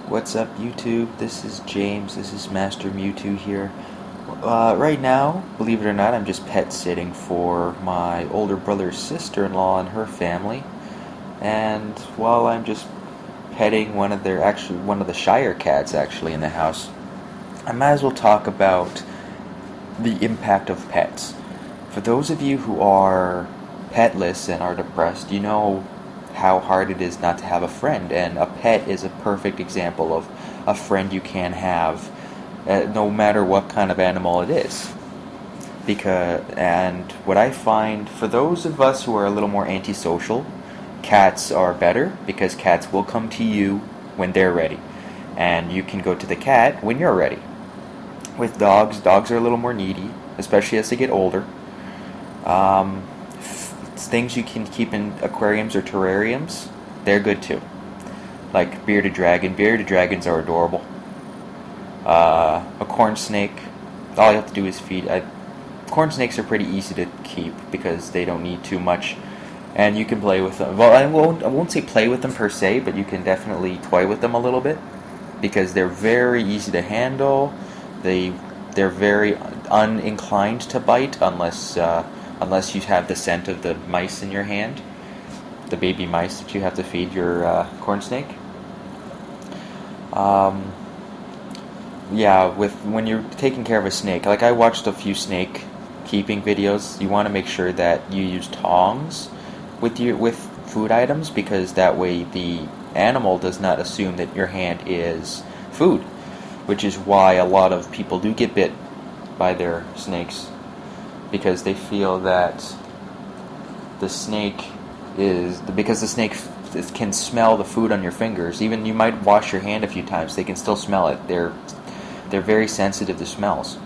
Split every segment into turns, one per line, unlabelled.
What's up, YouTube? This is James. This is Master Mewtwo here. Right now, believe it or not, I'm just pet sitting for my older brother's sister-in-law and her family. And while I'm just petting one of the Shire cats actually in the house, I might as well talk about the impact of pets. For those of you who are petless and are depressed, you know how hard it is not to have a friend, and a pet is a perfect example of a friend you can have, no matter what kind of animal it is. And what I find, for those of us who are a little more antisocial, cats are better because cats will come to you when they're ready, and you can go to the cat when you're ready. With dogs are a little more needy, especially as they get older. Things you can keep in aquariums or terrariums, they're good too. Like bearded dragon. Bearded dragons are adorable. A corn snake, all you have to do is feed. Corn snakes are pretty easy to keep because they don't need too much, and you can play with them. Well, I won't say play with them per se, but you can definitely toy with them a little bit because they're very easy to handle. They're very uninclined to bite unless you have the scent of the mice in your hand, the baby mice that you have to feed your corn snake. Yeah, when you're taking care of a snake, like I watched a few snake keeping videos, you want to make sure that you use tongs with food items because that way the animal does not assume that your hand is food, which is why a lot of people do get bit by their snakes because they feel that the snake can smell the food on your fingers. Even you might wash your hand a few times, they can still smell it. They're very sensitive to smells.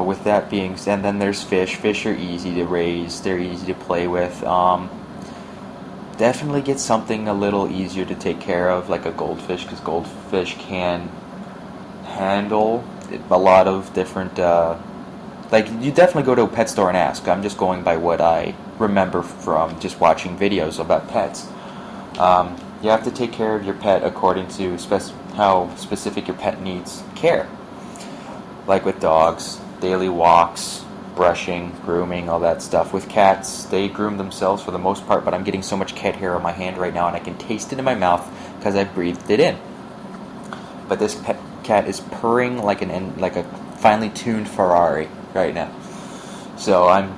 With that being said, then there's fish. Fish are easy to raise. They're easy to play with. Definitely get something a little easier to take care of, like a goldfish, because goldfish can handle a lot of different. Like, you definitely go to a pet store and ask. I'm just going by what I remember from just watching videos about pets. You have to take care of your pet according to how specific your pet needs care. Like with dogs, daily walks, brushing, grooming, all that stuff. With cats, they groom themselves for the most part, but I'm getting so much cat hair on my hand right now and I can taste it in my mouth because I breathed it in. But this cat is purring like a finely tuned Ferrari right now. So I'm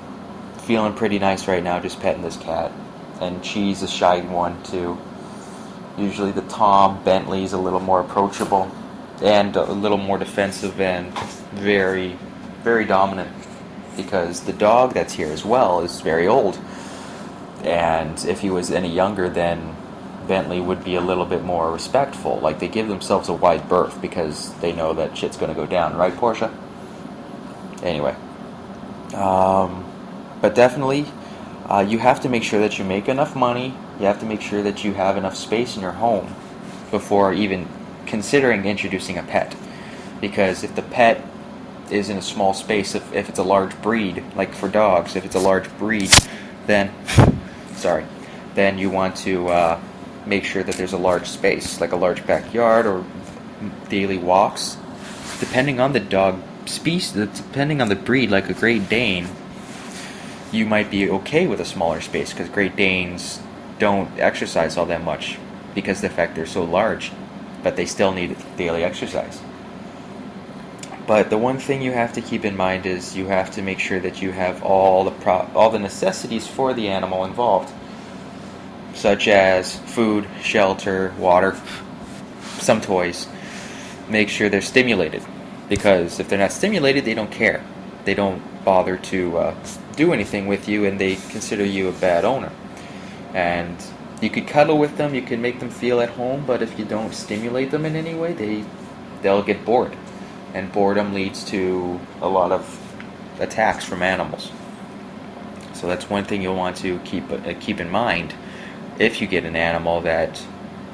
feeling pretty nice right now just petting this cat. And she's a shy one too. Usually the Tom Bentley's a little more approachable and a little more defensive and very, very dominant because the dog that's here as well is very old. And if he was any younger, then Bentley would be a little bit more respectful. Like, they give themselves a wide berth because they know that shit's going to go down, right, Portia? Anyway. But definitely, you have to make sure that you make enough money. You have to make sure that you have enough space in your home before even considering introducing a pet. Because if the pet is in a small space, if it's a large breed, like for dogs, if it's a large breed, then you want to make sure that there's a large space, like a large backyard or daily walks. Depending on the dog species, depending on the breed, like a Great Dane, you might be okay with a smaller space because Great Danes don't exercise all that much because of the fact they're so large, but they still need daily exercise. But the one thing you have to keep in mind is you have to make sure that you have all the necessities for the animal involved, such as food, shelter, water, some toys. Make sure they're stimulated, because if they're not stimulated, they don't care. They don't bother to do anything with you, and they consider you a bad owner. And you could cuddle with them, you can make them feel at home, but if you don't stimulate them in any way, they'll get bored. And boredom leads to a lot of attacks from animals. So that's one thing you'll want to keep in mind if you get an animal, that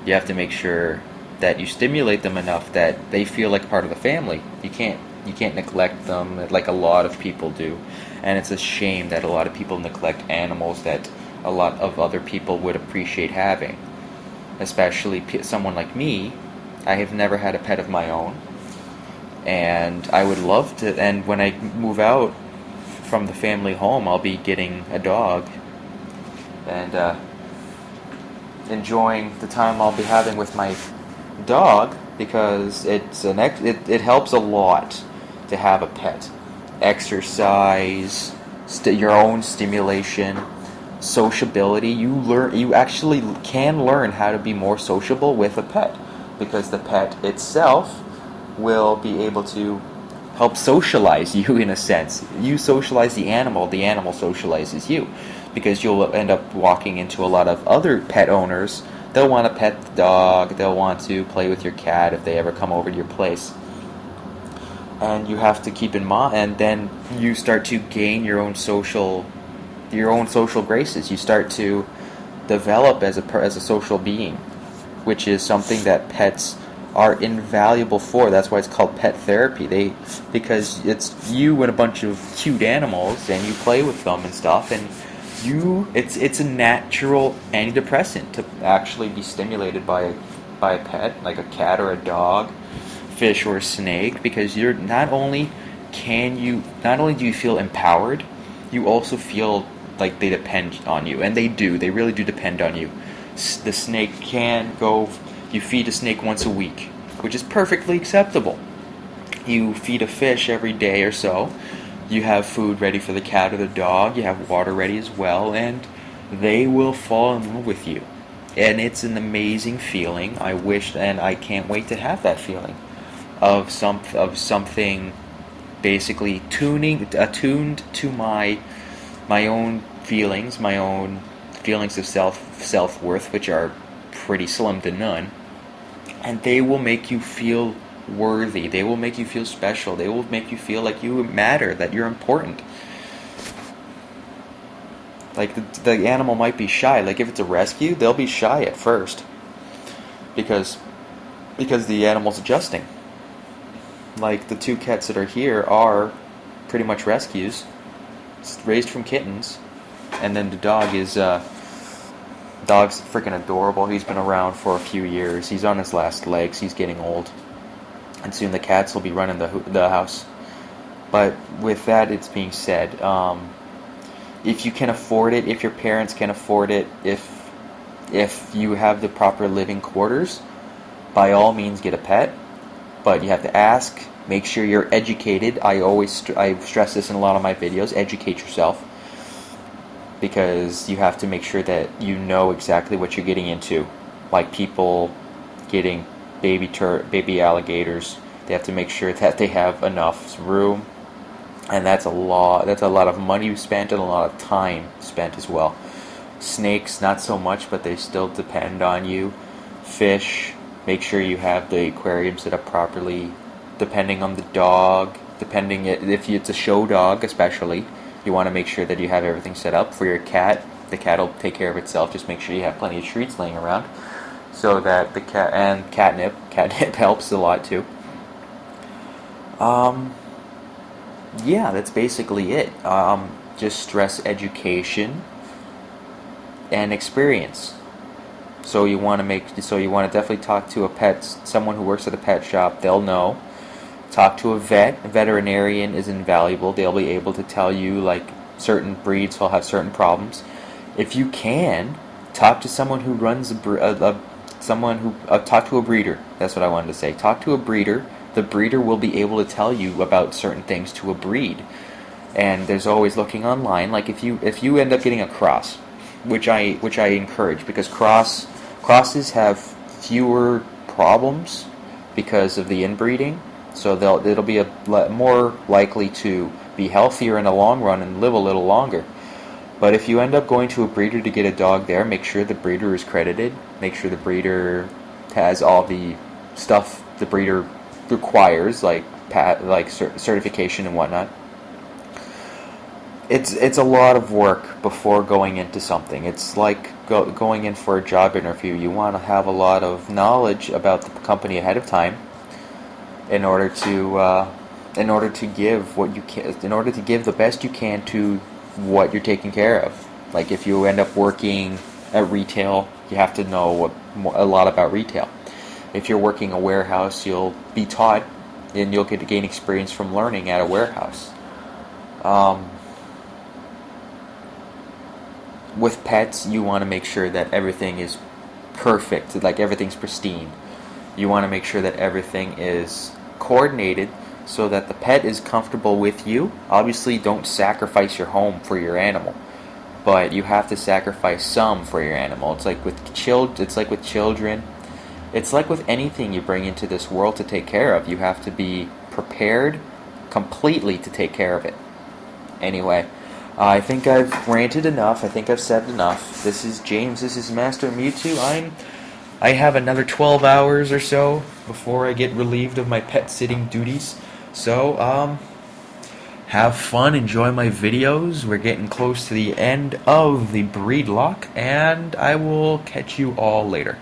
you have to make sure that you stimulate them enough that they feel like part of the family. You can't neglect them like a lot of people do. And it's a shame that a lot of people neglect animals that a lot of other people would appreciate having. especially someone like me. I have never had a pet of my own, and I would love to. And when I move out from the family home, I'll be getting a dog and enjoying the time I'll be having with my dog, because it helps a lot to have a pet. Exercise, your own stimulation, sociability. You actually can learn how to be more sociable with a pet, because the pet itself will be able to help socialize you in a sense. You socialize the animal socializes you, because you'll end up walking into a lot of other pet owners. They'll want to pet the dog, they'll want to play with your cat if they ever come over to your place. And you have to keep in mind, and then you start to gain your own social graces. You start to develop as a social being, which is something that pets are invaluable for. That's why it's called pet therapy. Because it's you and a bunch of cute animals, and you play with them and stuff, and it's a natural antidepressant to actually be stimulated by a pet, like a cat or a dog, fish or a snake, because you're not only do you feel empowered, you also feel like they depend on you, and they really do depend on you. The snake can go. You feed a snake once a week, which is perfectly acceptable. You feed a fish every day or so. You have food ready for the cat or the dog. You have water ready as well, and they will fall in love with you. And it's an amazing feeling. I wish, and I can't wait to have that feeling of something basically attuned to my own feelings, of self-worth, which are pretty slim to none. And they will make you feel worthy. They will make you feel special. They will make you feel like you matter, that you're important. Like the animal might be shy. Like if it's a rescue, they'll be shy at first, because the animal's adjusting. Like the two cats that are here are pretty much rescues, raised from kittens, and then the dog is dog's freaking adorable. He's been around for a few years. He's on his last legs. He's getting old, and soon the cats will be running the house. But with that, it's being said, if you can afford it, if your parents can afford it, if you have the proper living quarters, by all means get a pet. But you have to ask. Make sure you're educated. I stress this in a lot of my videos. Educate yourself, because you have to make sure that you know exactly what you're getting into. Like people getting baby alligators, they have to make sure that they have enough room, and that's a lot of money spent and a lot of time spent as well. Snakes, not so much, but they still depend on you. Fish, make sure you have the aquarium set up properly. Depending on the dog, if it's a show dog especially, you want to make sure that you have everything set up. For your cat, the cat will take care of itself. Just make sure you have plenty of treats laying around, so that the cat, and catnip helps a lot too. Yeah, that's basically it. Just stress education and experience. So you want to definitely talk to someone who works at a pet shop. They'll know. Talk to a vet. A veterinarian is invaluable. They'll be able to tell you, like, certain breeds will have certain problems. If you can, talk to someone who runs talk to a breeder. That's what I wanted to say. Talk to a breeder. The breeder will be able to tell you about certain things to a breed. And there's always looking online. Like if you end up getting a cross, which I encourage, because crosses have fewer problems because of the inbreeding. So it'll be more likely to be healthier in the long run and live a little longer. But if you end up going to a breeder to get a dog there, make sure the breeder is credited. Make sure the breeder has all the stuff the breeder requires, like certification and whatnot. It's a lot of work before going into something. It's like going in for a job interview. You want to have a lot of knowledge about the company ahead of time, in order to give the best you can to what you're taking care of. Like if you end up working at retail, You have to know a lot about retail. If you're working a warehouse, you'll be taught and you'll get to gain experience from learning at a warehouse. With pets, you want to make sure that everything is perfect, like everything's pristine. You want to make sure that everything is coordinated so that the pet is comfortable with you. Obviously, don't sacrifice your home for your animal, but you have to sacrifice some for your animal. It's like with children. It's like with anything you bring into this world to take care of. You have to be prepared completely to take care of it. Anyway, I think I've ranted enough. I think I've said enough. This is James. This is Master Mewtwo. I have another 12 hours or so before I get relieved of my pet sitting duties. So, have fun, enjoy my videos. We're getting close to the end of the breed lock, and I will catch you all later.